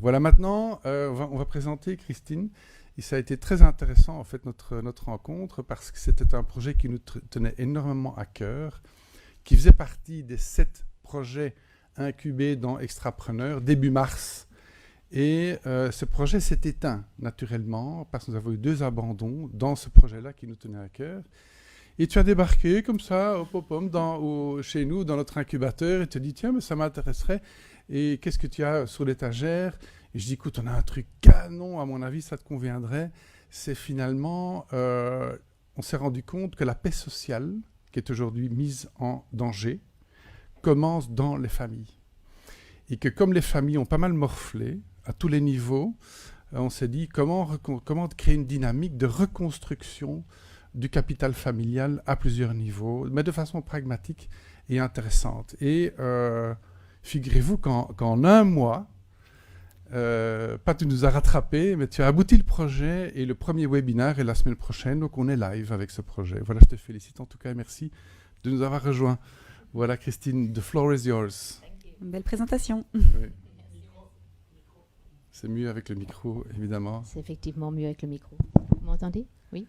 Voilà, maintenant, on va présenter Christine. Et ça a été très intéressant, en fait, notre rencontre, parce que c'était un projet qui nous tenait énormément à cœur, qui faisait partie des 7 projets incubés dans Extrapreneur début mars. Et ce projet s'est éteint naturellement parce que nous avons eu 2 abandons dans ce projet-là qui nous tenait à cœur. Et tu as débarqué comme ça, chez nous, dans notre incubateur, et tu te dis, tiens, mais ça m'intéresserait. Et qu'est-ce que tu as sur l'étagère? Et je dis, écoute, on a un truc canon, à mon avis, ça te conviendrait. C'est finalement, on s'est rendu compte que la paix sociale, qui est aujourd'hui mise en danger, commence dans les familles. Et que comme les familles ont pas mal morflé, à tous les niveaux, on s'est dit comment créer une dynamique de reconstruction du capital familial à plusieurs niveaux, mais de façon pragmatique et intéressante. Et figurez-vous qu'en un mois, pas tu nous as rattrapés, mais tu as abouti le projet et le premier webinaire est la semaine prochaine, donc on est live avec ce projet. Voilà, je te félicite en tout cas et merci de nous avoir rejoints. Voilà Christine, the floor is yours. Une belle présentation. Oui. C'est mieux avec le micro, évidemment. C'est effectivement mieux avec le micro. Vous m'entendez? Oui.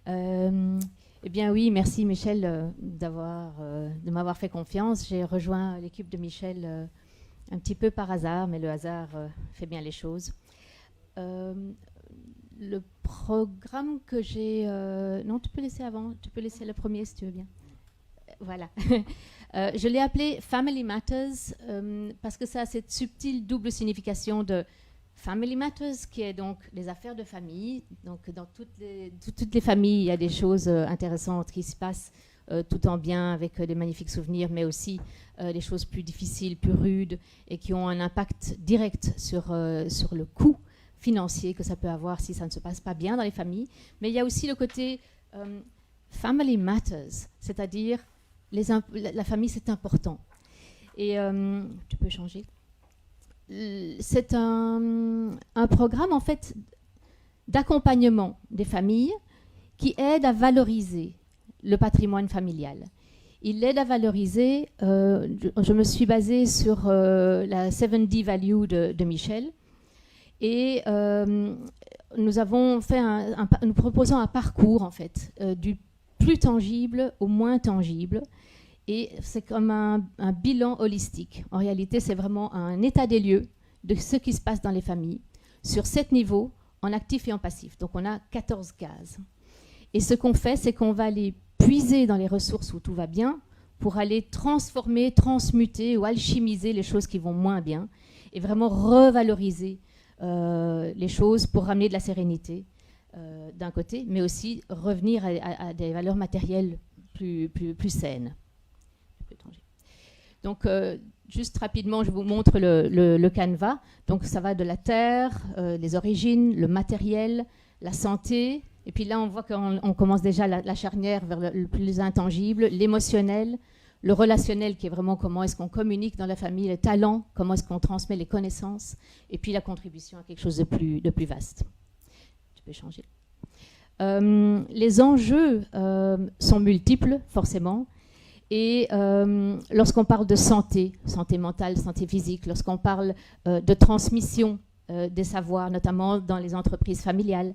Eh bien oui, merci Michel de m'avoir fait confiance. J'ai rejoint l'équipe de Michel un petit peu par hasard, mais le hasard fait bien les choses. Le programme que j'ai... non, tu peux laisser avant. Tu peux laisser le premier si tu veux bien. Voilà. Je l'ai appelé Family Matters parce que ça a cette subtile double signification de Family Matters, qui est donc les affaires de famille. Donc dans toutes les familles, il y a des choses intéressantes qui se passent tout en bien, avec des magnifiques souvenirs, mais aussi des choses plus difficiles, plus rudes, et qui ont un impact direct sur le coût financier que ça peut avoir si ça ne se passe pas bien dans les familles. Mais il y a aussi le côté Family Matters, c'est-à-dire la famille, c'est important. Et tu peux changer. C'est un programme, en fait, d'accompagnement des familles qui aide à valoriser le patrimoine familial. Il aide à valoriser, je me suis basée sur la 7D Value de Michel, et nous proposons un parcours, en fait, du plus tangible au moins tangible. Et c'est comme un bilan holistique. En réalité, c'est vraiment un état des lieux de ce qui se passe dans les familles, sur 7 niveaux, en actif et en passif. Donc, on a 14 cases. Et ce qu'on fait, c'est qu'on va aller puiser dans les ressources où tout va bien pour aller transformer, transmuter ou alchimiser les choses qui vont moins bien et vraiment revaloriser les choses pour ramener de la sérénité d'un côté, mais aussi revenir à des valeurs matérielles plus saines. Donc, juste rapidement, je vous montre le canevas. Donc, ça va de la terre, les origines, le matériel, la santé. Et puis là, on voit qu'on commence déjà la charnière vers le plus intangible, l'émotionnel, le relationnel, qui est vraiment comment est-ce qu'on communique dans la famille, le talent, comment est-ce qu'on transmet les connaissances, et puis la contribution à quelque chose de plus vaste. Tu peux changer. Les enjeux sont multiples, forcément. Et lorsqu'on parle de santé mentale, santé physique, lorsqu'on parle de transmission des savoirs, notamment dans les entreprises familiales,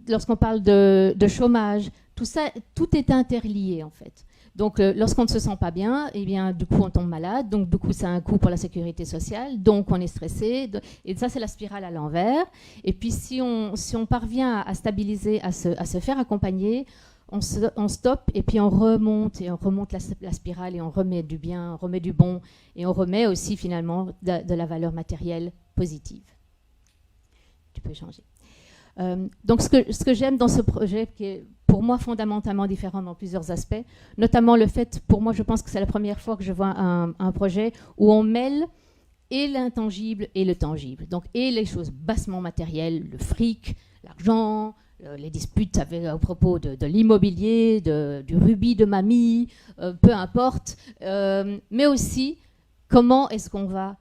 lorsqu'on parle de chômage, tout ça, tout est interlié en fait. Donc lorsqu'on ne se sent pas bien, eh bien, du coup on tombe malade, donc du coup ça a un coût pour la sécurité sociale, donc on est stressé, et ça c'est la spirale à l'envers. Et puis si on parvient à stabiliser, à se faire accompagner, on stoppe et puis on remonte la spirale et on remet du bien, on remet du bon et on remet aussi finalement de la valeur matérielle positive. Tu peux changer. Donc ce que j'aime dans ce projet, qui est pour moi fondamentalement différent dans plusieurs aspects, notamment le fait, pour moi je pense que c'est la première fois que je vois un projet où on mêle et l'intangible et le tangible. Donc et les choses bassement matérielles, le fric, l'argent, les disputes à propos de l'immobilier, du rubis de mamie, peu importe, mais aussi comment est-ce qu'on va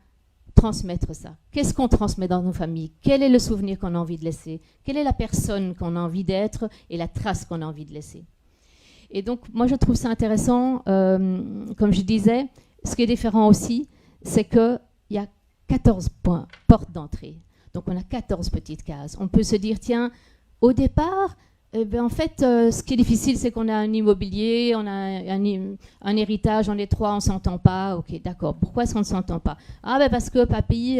transmettre ça. Qu'est-ce qu'on transmet dans nos familles? Quel est le souvenir qu'on a envie de laisser? Quelle est la personne qu'on a envie d'être et la trace qu'on a envie de laisser? Et donc, moi, je trouve ça intéressant, comme je disais, ce qui est différent aussi, c'est qu'il y a 14 portes d'entrée. Donc on a 14 petites cases. On peut se dire, tiens, au départ, en fait, ce qui est difficile, c'est qu'on a un immobilier, on a un héritage, on est 3, on ne s'entend pas. Ok, d'accord. Pourquoi est-ce qu'on ne s'entend pas? Ah, ben parce que papy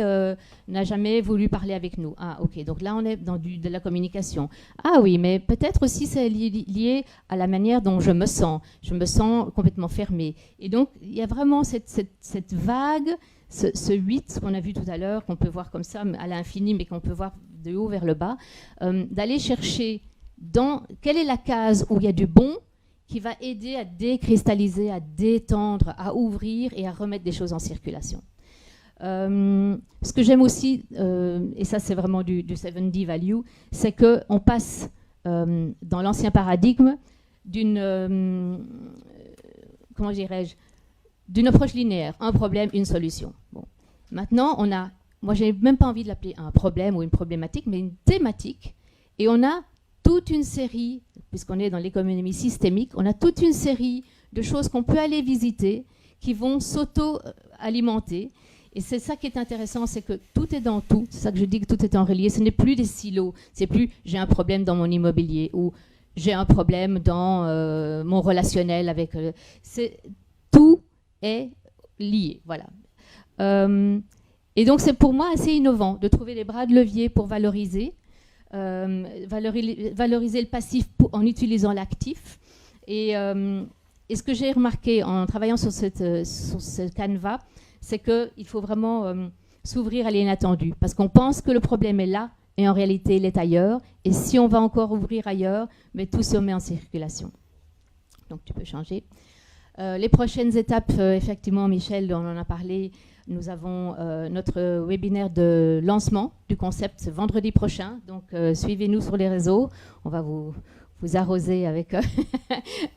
n'a jamais voulu parler avec nous. Ah, ok. Donc là, on est dans de la communication. Ah oui, mais peut-être aussi c'est lié à la manière dont je me sens. Je me sens complètement fermée. Et donc, il y a vraiment cette vague, ce 8 qu'on a vu tout à l'heure, qu'on peut voir comme ça à l'infini, mais qu'on peut voir de haut vers le bas, d'aller chercher quelle est la case où il y a du bon qui va aider à décristalliser, à détendre, à ouvrir et à remettre des choses en circulation. Ce que j'aime aussi, et ça c'est vraiment du 7D value, c'est qu'on passe dans l'ancien paradigme d'une comment dirais-je, d'une approche linéaire, un problème, une solution. Bon. Maintenant, moi j'ai même pas envie de l'appeler un problème ou une problématique, mais une thématique, et on a toute une série, puisqu'on est dans l'économie systémique, on a toute une série de choses qu'on peut aller visiter qui vont s'auto-alimenter. Et c'est ça qui est intéressant, c'est que tout est dans tout. C'est ça que je dis que tout est en relié. Ce n'est plus des silos. C'est plus j'ai un problème dans mon immobilier ou j'ai un problème dans mon relationnel avec... tout est lié. Voilà. Et donc c'est pour moi assez innovant de trouver des bras de levier pour valoriser. Valoriser le passif en utilisant l'actif. Et ce que j'ai remarqué en travaillant sur ce canevas, c'est qu'il faut vraiment s'ouvrir à l'inattendu. Parce qu'on pense que le problème est là, et en réalité, il est ailleurs. Et si on va encore ouvrir ailleurs, mais tout se met en circulation. Donc, tu peux changer. Les prochaines étapes, effectivement, Michel, on en a parlé. Nous avons notre webinaire de lancement du concept vendredi prochain. Donc, suivez-nous sur les réseaux. On va vous arroser avec,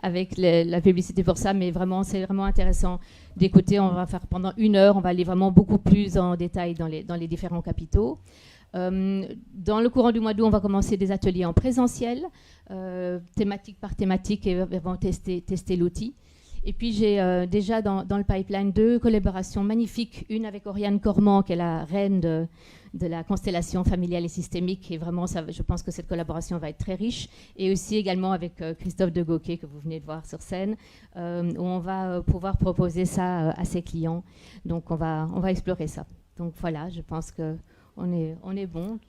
avec la publicité pour ça. Mais vraiment, c'est vraiment intéressant d'écouter. On va faire pendant 1 heure. On va aller vraiment beaucoup plus en détail dans les différents capitaux. Dans le courant du mois d'août, on va commencer des ateliers en présentiel, thématique par thématique, et vont tester l'outil. Et puis, j'ai déjà dans le pipeline 2 collaborations magnifiques. Une avec Oriane Cormand, qui est la reine de la constellation familiale et systémique. Et vraiment, je pense que cette collaboration va être très riche. Et aussi également avec Christophe de Gauquet, que vous venez de voir sur scène, où on va pouvoir proposer ça à ses clients. Donc, on va explorer ça. Donc, voilà, je pense qu'on est bon.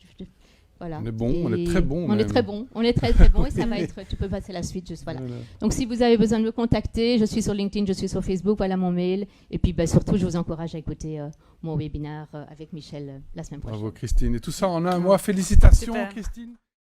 Voilà. On est bon, on est très bon. On est très bon, on est très très bon et ça va être. Tu peux passer la suite, juste voilà. Donc si vous avez besoin de me contacter, je suis sur LinkedIn, je suis sur Facebook, voilà mon mail. Et puis surtout, je vous encourage à écouter mon webinaire avec Michel la semaine prochaine. Bravo Christine. Et tout ça en un mois. Félicitations Super. Christine.